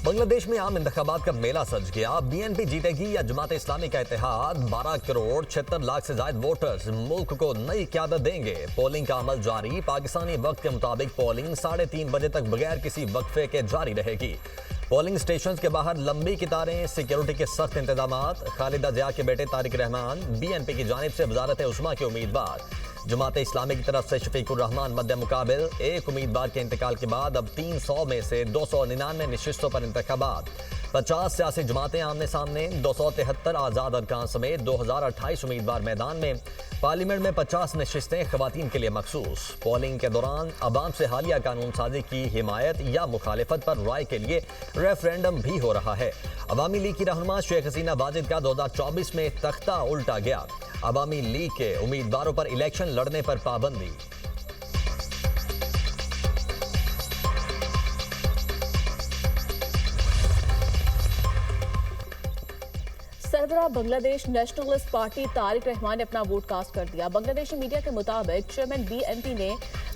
बांग्लादेश में आम इंतखाबात का मेला सज गया। बीएनपी जीतेगी या जमात इस्लामी का इत्तेहाद। 12 करोड़ 76 लाख से ज्यादा वोटर्स मुल्क को नई क़यादत देंगे। पोलिंग का अमल जारी। पाकिस्तानी वक्त के मुताबिक पोलिंग 3:30 बजे तक बगैर किसी वक्फे के जारी रहेगी। पोलिंग स्टेशन के बाहर लंबी कतारें, सिक्योरिटी के सख्त इंतजामात। खालिदा जिया के बेटे तारिक रहमान बीएनपी की जानिब से वजारत उस्मा के उम्मीदवार। जमात इस्लामी की तरफ से शफीकुर रहमान मध्य मुकाबिल। एक उम्मीदवार के इंतकाल के बाद अब 300 में से 299 नशिस्तों पर इंतखाबात। 50 सियासी जमातें आमने सामने। 273 आज़ाद अरकान समेत 2028 उम्मीदवार मैदान में। पार्लियामेंट में 50 नशिस्तें खवातीन के लिए मखसूस। पोलिंग के दौरान अवाम से हालिया कानून साजी की हिमायत या मुखालिफत पर राय के लिए रेफरेंडम भी हो रहा है। अवामी लीग की रहनुमा शेख हसीना वाजिद का 2024 में तख्ता उल्टा गया। अवामी लीग के उम्मीदवारों पर इलेक्शन लड़ने पर पाबंदी। सरबराह बांग्लादेश नेशनलिस्ट पार्टी तारिक रहमान ने अपना वोट कास्ट कर दिया। बांग्लादेशी मीडिया के मुताबिक चेयरमैन बीएनपी ने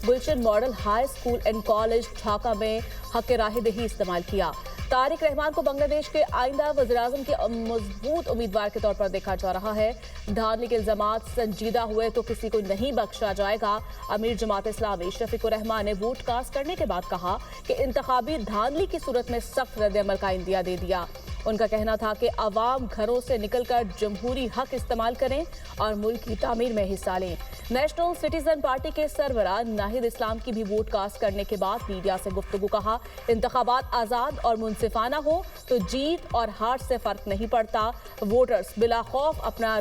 Gulshan model high school and college Dhaka में हक राहदही इस्तेमाल किया। तारिक रहमान को बांग्लादेश के आइंदा वज़ीर-ए-आज़म के मजबूत उम्मीदवार के तौर पर देखा जा रहा है। धांधली के इल्जामात संजीदा हुए तो किसी को नहीं बख्शा जाएगा। अमीर जमात इस्लामी शफीकुर रहमान ने वोट कास्ट करने के बाद कहा कि इंतखाबी धांधली की सूरत में सख्त रद्द-ए-अमल का इंदिया दे दिया। उनका कहना था कि अवाम घरों से निकलकर जमहूरी हक इस्तेमाल करें और मुल्क की तामीर में हिस्सा लें। नेशनल सिटीजन पार्टी के सरबराह नाहिद इस्लाम की भी वोट कास्ट करने के बाद मीडिया से गुफ्तगू कहा, इंतखाबात आज़ाद और मुनसिफाना हो तो जीत और हार से फर्क नहीं पड़ता। वोटर्स बिला खौफ अपना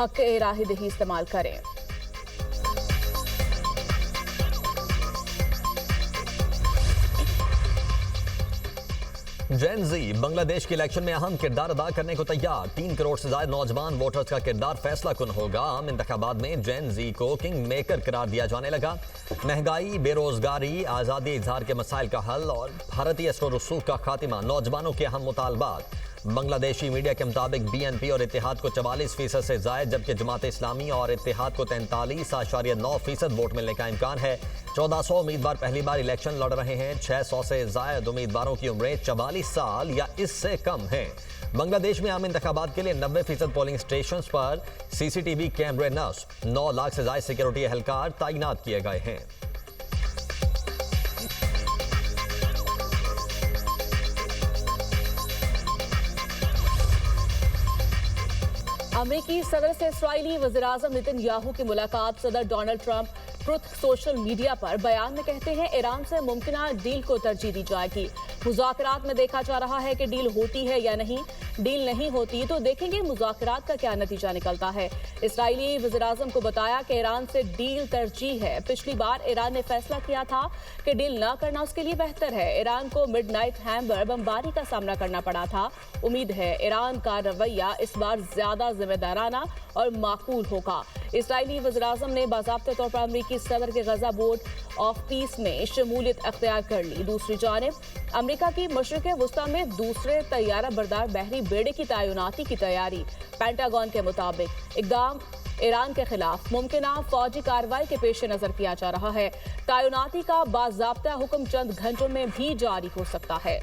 हक राहदही इस्तेमाल करें। जेन जी बांग्लादेश के इलेक्शन में अहम किरदार अदा करने को तैयार। 3 करोड़ से ज्यादा नौजवान वोटर्स का किरदार फैसला कुन होगा। आम इंतखाबात में जेन जी को किंग मेकर करार दिया जाने लगा। महंगाई, बेरोजगारी, आज़ादी इजहार के मसाइल का हल और भारतीय असर रसूख का खात्मा नौजवानों के अहम मुतालबात। बांग्लादेशी मीडिया के मुताबिक बीएनपी और इत्तेहाद को 44% से जायद, जबकि जमात इस्लामी और इत्तेहाद को 43.9% वोट मिलने का इम्कान है। 1400 उम्मीदवार पहली बार इलेक्शन लड़ रहे हैं। 600 से जायद उम्मीदवारों की उम्रें 44 साल या इससे कम है। बांग्लादेश में आम इंतखाबात के लिए 90% पोलिंग स्टेशन पर सीसीटीवी कैमरे नस्ब। 9 लाख से ज्यादा सिक्योरिटी एहलकार तैनात किए गए हैं। अमेरिकी सदर से इस्राईली वज़ीर-ए-आज़म नेतन्याहू की मुलाकात। सदर Donald Trump truth social media पर बयान में कहते हैं, ईरान से मुमकिना डील को तरजीह दी जाएगी। मुज़ाकरात में देखा जा रहा है कि डील होती है या नहीं। डील नहीं होती तो देखेंगे मुज़ाकरात का क्या नतीजा निकलता है। इस्राईली वज़ीर-ए-आज़म को बताया कि ईरान से डील तरजीह है। पिछली बार ईरान ने फैसला किया था कि डील न करना उसके लिए बेहतर है। ईरान को मिडनाइट हैम्बर बमबारी का सामना करना पड़ा था। उम्मीद है ईरान का रवैया इस बार ज्यादा जिम्मेदाराना और माकूल होगा। इस्राईली वज़ीर-ए-आज़म ने बाज़ाब्ते तौर पर अमेरिकी सदर के गजा बोर्ड ऑफ पीस में शमूलियत अख्तियार कर ली। दूसरी जानिब अमेरिका की मशरिक़ वुस्ता में दूसरे तैयारा बरदार बहरी बेड़े की तैनाती की तैयारी। पेंटागन के मुताबिक इक़दाम ईरान के खिलाफ मुमकिना फौजी कार्रवाई के पेश नजर किया जा रहा है। तैनाती का बाज़ाब्ता हुक्म चंद घंटों में भी जारी हो सकता है।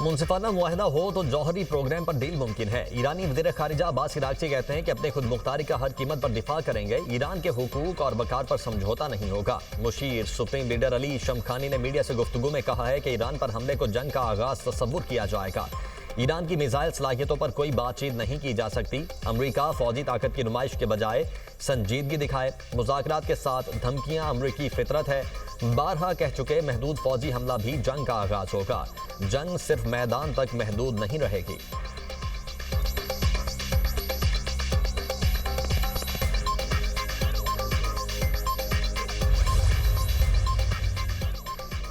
मुनसिफाना मुआहदा हो तो जौहरी प्रोग्राम पर डील मुमकिन है। ईरानी वज़ीर ख़ारिजा अब्बास इराक़ची कहते हैं कि अपने खुद मुख्तारी का हर कीमत पर दिफा करेंगे। ईरान के हुकूक और वक़ार पर समझौता नहीं होगा। मुशीर सुप्रीम लीडर अली शमखानी ने मीडिया से गुफ्तगू में कहा है कि ईरान पर हमले को जंग का आगाज तस्वुर किया जाएगा। ईरान की मिसाइल सलाहियतों पर कोई बातचीत नहीं की जा सकती। अमरीका फौजी ताकत की नुमाइश के बजाय संजीदगी दिखाए। मुज़ाकरात के साथ धमकियां अमरीकी फितरत है। बारहा कह चुके महदूद फौजी हमला भी जंग का आगाज होगा। जंग सिर्फ मैदान तक महदूद नहीं रहेगी।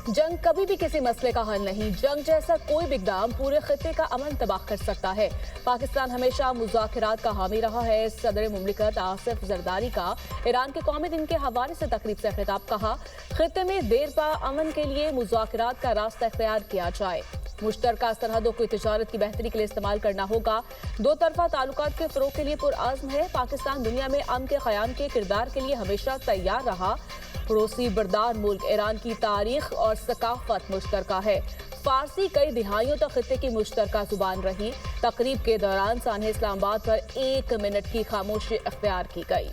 जंग कभी भी किसी मसले का हल नहीं। जंग जैसा कोई भी इक़दाम पूरे खित्ते का अमन तबाह कर सकता है। पाकिस्तान हमेशा मुज़ाकरात का हामी रहा है। सदर मुमलिकत आसिफ जरदारी का ईरान के कौमी दिन के हवाले से तकरीब से खिताब। कहा, खित्ते में देर पा अमन के लिए मुज़ाकरात का रास्ता इख्तियार किया जाए। मुश्तरका सरहदों को तिजारत की बेहतरी के लिए इस्तेमाल करना होगा। दो तरफा ताल्लुकात के फ़रोग़ के लिए पुरआज़्म है। पाकिस्तान दुनिया में अमन के क़याम के किरदार के लिए हमेशा तैयार रहा। पड़ोसी बरदार मुल्क ईरान की तारीख और सकाफत मुश्तरका है। फारसी कई दिहाइयों तक खित्ते की मुश्तरका जुबान रही। तकरीब के दौरान सान्हे इस्लामाबाद पर 1 मिनट की खामोशी इख्तियार की गई।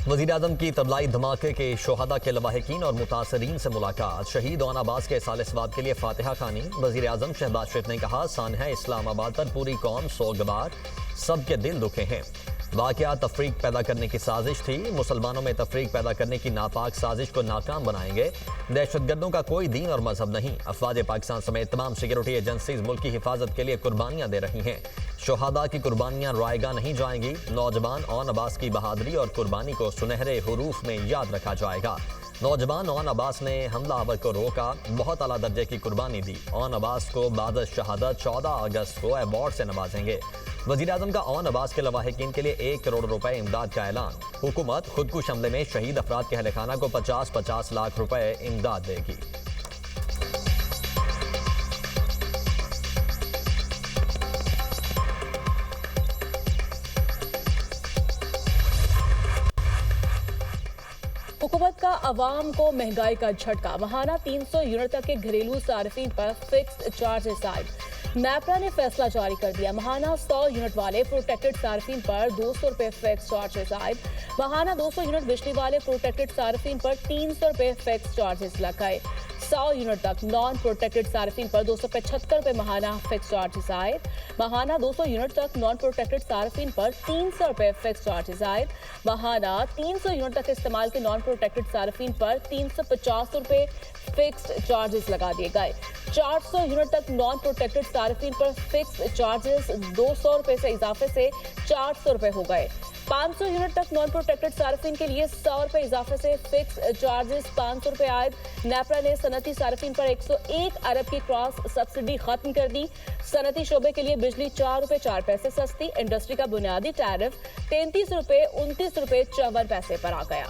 वज़ीर-ए-आज़म की तबलाई धमाके के शोहदा के लवाहिकीन और मुतासरीन से मुलाकात। शहीद ओन अब्बास के साले सवाब के लिए फातिहा खानी। वज़ीर-ए-आज़म शहबाज शरीफ ने कहा, सान्हा इस्लामाबाद पर पूरी कौम सोगवार, सबके दिल दुखे हैं। वाक़या तफरीक पैदा करने की साजिश थी। मुसलमानों में तफरीक पैदा करने की नापाक साजिश को नाकाम बनाएंगे। दहशतगर्दों का कोई दीन और मजहब नहीं। अफवाज पाकिस्तान समेत तमाम सिक्योरिटी एजेंसीज मुल्क की हिफाजत के लिए कुर्बानियाँ दे रही हैं। शोहदा की कुर्बानियाँ रायगा नहीं जाएंगी। नौजवान ओन अब्बास की बहादुरी और कुर्बानी को सुनहरे हुरूफ में याद रखा जाएगा। नौजवान ओन अब्बास ने हमलावर को रोका, बहुत आला दर्जे की कुर्बानी दी। ओन अब्बास को बाद शहादत 14 अगस्त को अवार्ड से नवाजेंगे। वज़ीर-ए-आज़म का ओन अब्बास के लवाहिकीन के लिए 1 करोड़ रुपए इमदाद का ऐलान। हुकूमत खुदकुश हमले में शहीद अफराद के अहलखाना को 50-50 लाख रुपए इमदाद देगी। हुकूमत का अवाम को महंगाई का झटका। माहाना 300 यूनिट तक के घरेलू सार्फिन पर फिक्स्ड चार्जेस आए। नेपरा ने फैसला जारी कर दिया। माहाना 100 यूनिट वाले प्रोटेक्टेड सार्फिन पर 200 रुपए फिक्स चार्जेस आए। माहाना 200 यूनिट बिजली वाले प्रोटेक्टेड सार्फिन पर 300 रुपए फिक्स चार्जेस लगाए। 100 यूनिट तक नॉन प्रोटेक्टेड सार्फिन पर 275 रुपए माहाना फिक्स चार्जेस आए। माहाना 200 यूनिट तक नॉन प्रोटेक्टेड सार्फिन पर 300 रुपए फिक्स चार्जेस आए। माहाना 300 यूनिट तक इस्तेमाल के नॉन प्रोटेक्टेड सार्फिन पर 350 रुपए फिक्स्ड चार्जेस लगा दिए गए। 400 यूनिट तक नॉन प्रोटेक्टेड सार्फिन पर फिक्स्ड चार्जेस 200 रुपए से इजाफे से 400 रुपए हो गए। 500 यूनिट तक नॉन प्रोटेक्टेड सार्फिन के लिए 100 रुपए इजाफे से फिक्स चार्जेस 500 रुपए आए। नेपरा ने सनती सार्फिन पर 101 अरब की क्रॉस सब्सिडी खत्म कर दी। सनती शोबे के लिए बिजली 4 रुपए 4 पैसे सस्ती। इंडस्ट्री का बुनियादी टैरिफ 33 रुपए 29 रुपए 54 पैसे पर आ गया।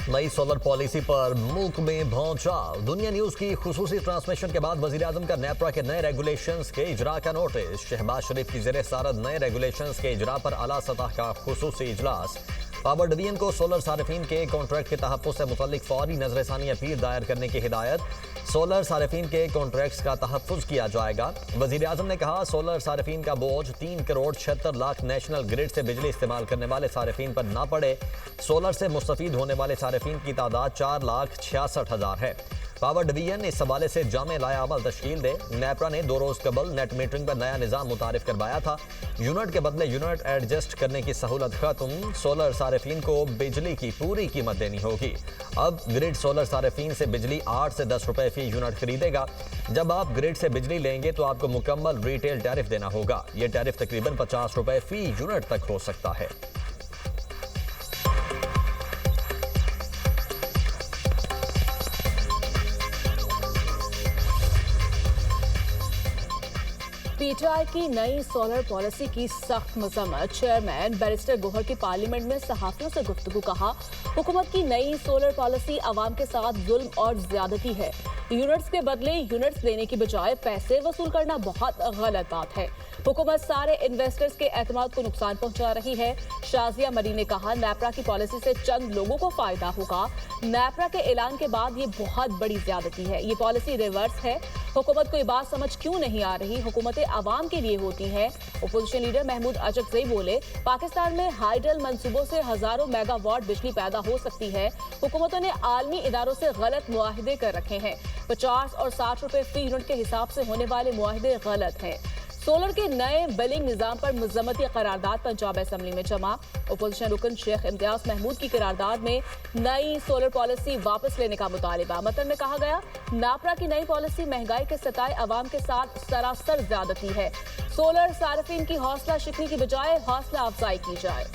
नई सोलर पॉलिसी पर मुल्क में भौचाल। दुनिया न्यूज की खुसूसी ट्रांसमिशन के बाद वज़ीर-ए-आज़म का नेपरा के नए रेगुलेशंस के इजरा का नोटिस। शहबाज शरीफ की ज़ेरे सदारत नए रेगुलेशंस के इजरा पर आला सतह का खुसूसी इजलास। पावर डिवीजन को सोलर सारिफीन के कॉन्ट्रैक्ट के तहफ़्फ़ुज़ से मुतल्लिक फौरी नजरसानी अपील दायर करने की हिदायत। सोलर सारिफीन के कॉन्ट्रैक्ट्स का तहफ़्फ़ुज़ किया जाएगा। वज़ीर-ए-आज़म ने कहा, सोलर सारिफीन का बोझ 3 करोड़ 76 लाख नेशनल ग्रिड से बिजली इस्तेमाल करने वाले सारिफीन पर ना पड़े। सोलर से मुस्तफ़ीद होने वाले सारिफीन की तादाद 4,66,000 है। पावर डिवीजन इस हवाले से जामे लाया अमल तश्कील दे। नेपरा ने 2 रोज कबल नेट मीटरिंग पर नया निज़ाम मुतारिफ करवाया था। यूनिट के बदले यूनिट एडजस्ट करने की सहूलत खत्म। सोलर सारिफीन को बिजली की पूरी कीमत देनी होगी। अब ग्रिड सोलर सारिफीन से बिजली 8 से 10 रुपए फी यूनिट खरीदेगा। जब आप ग्रिड से बिजली लेंगे तो आपको मुकम्मल रिटेल टैरिफ देना होगा। ये टैरिफ तकरीबन 50 रुपए फी यूनिट तक हो सकता है। पीटीआई की नई सोलर पॉलिसी की सख्त मजम्मत। चेयरमैन बैरिस्टर गोहर की पार्लियामेंट में सहाफियों से गुफ्तगू। कहा, हुकूमत की नई सोलर पॉलिसी आवाम के साथ जुल्म और ज्यादती है। यूनिट्स के बदले यूनिट्स देने की बजाय पैसे वसूल करना बहुत गलत बात है। हुकूमत सारे इन्वेस्टर्स के एतमाद को नुकसान पहुंचा रही है। शाजिया मरी ने कहा, नेपरा की पॉलिसी से चंद लोगों को फायदा होगा। नेपरा के ऐलान के बाद ये बहुत बड़ी ज्यादती है। ये पॉलिसी रिवर्स है। हुकूमत को ये बात समझ क्यों नहीं आ रही? हुकूमतें आवाम के लिए होती हैं। अपोजिशन लीडर महमूद अचकज़ई बोले, पाकिस्तान में हाइडल मंसूबों से हजारों मेगावाट बिजली पैदा हो सकती है। हुकूमतों ने आलमी इदारों से गलत मुआहिदे कर रखे हैं। 50 और 60 रुपए फी यूनिट के हिसाब से होने वाले मुआहिदे गलत हैं। सोलर के नए बिलिंग निजाम पर मजम्मती करारदाद पंजाब असेंबली में जमा। अपोजिशन रुकन शेख इम्तियाज महमूद की करारदाद में नई सोलर पॉलिसी वापस लेने का मुतालिबा। मतन में कहा गया, नापरा की नई पॉलिसी महंगाई के सताए अवाम के साथ सरासर ज्यादती है। सोलर सार्फिन की हौसला शिकनी की बजाय हौसला अफजाई की जाए।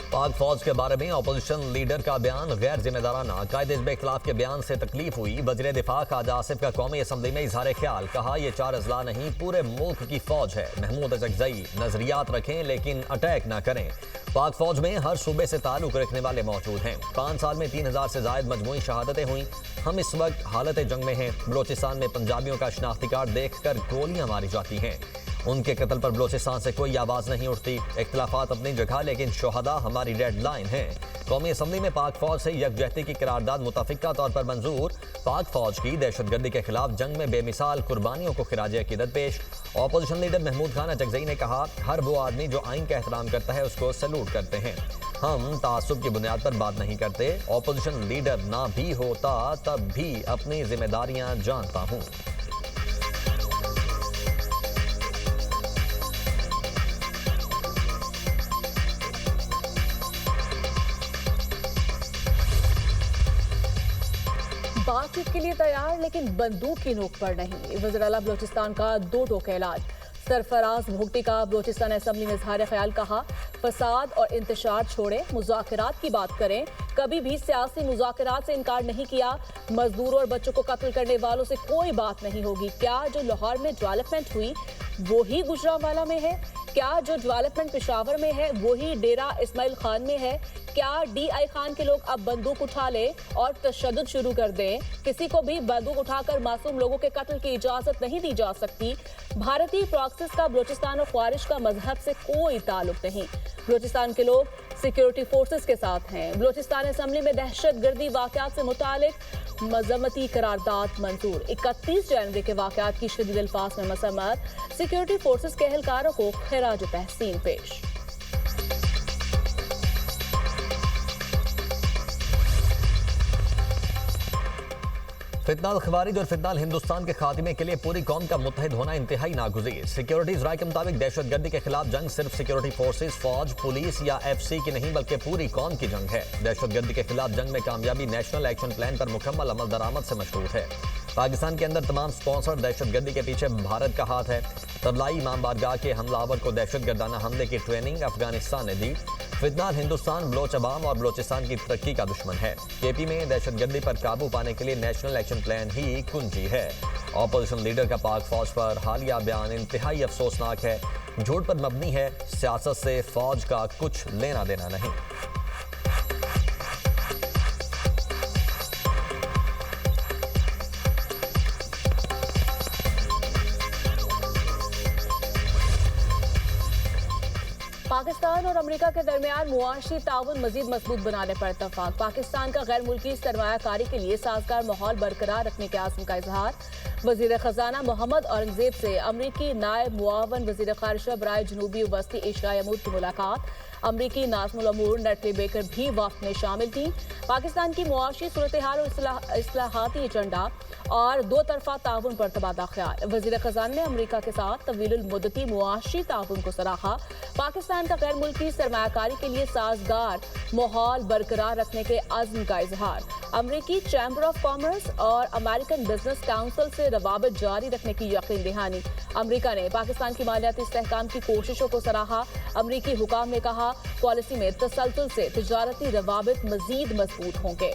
पाक फौज के बारे में अपोजिशन लीडर का बयान गैर जिम्मेदाराना। कायदे इख्तिलाफ के बयान से तकलीफ हुई। वज़ीर दिफा ख्वाजा आसिफ का कौमी असम्बली में इजहार ख्याल। कहा, यह 4 अजला नहीं, पूरे मुल्क की फौज है। महमूद अजगज़ई, नजरियात रखें लेकिन अटैक ना करें। पाक फौज में हर सूबे से ताल्लुक रखने वाले मौजूद हैं। 5 साल में 3000 से जायद मजमूई शहादतें हुई। हम इस वक्त हालत जंग में हैं। बलोचिस्तान में पंजाबियों का शनाख्ती कार्ड देखकर गोलियां मारी जाती हैं। उनके कत्ल पर बलोचिस्तान से कोई आवाज नहीं उठती। इख्तिलाफात अपनी जगह, लेकिन शोहदा हमारी रेड लाइन है। कौमी असम्बली में पाक फौज से यकजहती की करारदाद मुतफिका तौर पर मंजूर। पाक फौज की दहशतगर्दी के खिलाफ जंग में बेमिसाल कुर्बानियों को खिराज अकीदत पेश। अपोजिशन लीडर महमूद खान अजगज़ई ने कहा, हर वो आदमी जो आइन का एहतराम करता है उसको सैल्यूट करते हैं। हम तासुब की बुनियाद पर बात नहीं करते। अपोजिशन लीडर ना भी होता तब भी अपनी जिम्मेदारियां जानता हूँ। बातचीत के लिए तैयार लेकिन बंदूक की नोक पर नहीं। वज़ीर आला बलोचिस्तान का 2 टोके इलाज। सरफराज भुगटी का बलोचिस्तान असेंबली में इजहार ख्याल। कहा, फसाद और इंतशार छोड़े, मुज़ाकरात की बात करें। कभी भी सियासी मुज़ाकरात से इनकार नहीं किया। मजदूरों और बच्चों को कत्ल करने वालों से कोई बात नहीं होगी। क्या जो लाहौर में डेवलपमेंट हुई वो ही गुजरांवाला में है? क्या जो डेवलपमेंट पेशावर में है वही डेरा इस्माइल खान में है? क्या DI खान के लोग अब बंदूक उठा ले और तशद्दुद शुरू कर दें? किसी को भी बंदूक उठाकर मासूम लोगों के कत्ल की इजाजत नहीं दी जा सकती। भारतीय प्रॉक्सिस का बलोचिस्तान और ख्वारिश का मजहब से कोई ताल्लुक नहीं। बलोचिस्तान के लोग सिक्योरिटी फोर्सेस के साथ हैं। बलोचिस्तान असेंबली में दहशतगर्दी वाकयात से मुतालिक मजम्मती करारदाद मंजूर। 31 जनवरी के वाकयात की शदीद अल्फाज में मसम्मत। सिक्योरिटी फोर्सेस के एहलकारों को खिराज तहसीन पेश। फितनाल खवारिज और फितनाल हिंदुस्तान के खात्मे के लिए पूरी कौम का मुत्तहिद होना इंतहाई नागुज़ीर। सिक्योरिटीज राय के मुताबिक दहशतगर्दी के खिलाफ जंग सिर्फ सिक्योरिटी फोर्सेज, फौज, पुलिस या FC की नहीं बल्कि पूरी कौम की जंग है। दहशतगर्दी के खिलाफ जंग में कामयाबी नेशनल एक्शन प्लान पर मुकम्मल अमल दरामद से मशरूत है। पाकिस्तान के अंदर तमाम स्पॉन्सर दहशतगर्दी के पीछे भारत का हाथ है। तबलाई इमाम बारगाह के हमलावर को दहशतगर्दाना हमले की ट्रेनिंग अफगानिस्तान ने दी। फितनाल हिंदुस्तान बलोच अवाम और बलोचिस्तान की तरक्की का दुश्मन है। KP में दहशतगर्दी पर काबू पाने के लिए नेशनल एक्शन प्लान ही कुंजी है। अपोजिशन लीडर का पाक फौज पर हालिया बयान इंतहाई अफसोसनाक है, झूठ पर मबनी है। सियासत से फौज का कुछ लेना देना नहीं। पाकिस्तान और अमेरिका के दरमियान मुआशी ताउन मजीद मजबूत बनाने पर इत्तफाक। पाकिस्तान का गैर मुल्की सरमायाकारी के लिए साजगार माहौल बरकरार रखने के आज़म का इजहार। वजीर खजाना मोहम्मद औरंगजेब से अमरीकी नायब मुआवन वजीर खारिजा बराए जनूबी वस्ती एशिया अमूर की मुलाकात। अमरीकी नाज़मुल अमूर नेटली बेकर भी वक्त में शामिल थी। पाकिस्तान की मुआशी सूरत हाल और इस्लाहाती एजेंडा और 2 तरफा ताउन पर तबादला ख्याल। वजीर खजाना ने अमरीका के साथ तवील मुद्दती मुआशी ताउन को सराहा। पाकिस्तान का गैर मुल्की सरमायाकारी के लिए साजगार माहौल बरकरार रखने के अज़्म का इजहार। अमरीकी चैम्बर ऑफ कॉमर्स और अमेरिकन बिजनेस काउंसिल से रवाबित जारी रखने की यकीन दहानी। अमरीका ने पाकिस्तान की मालियाती इस्तेहकाम की कोशिशों को सराहा। अमरीकी हुकाम ने कहा, पॉलिसी में तसलसल से तिजारती रवाबित मजीद मजबूत होंगे।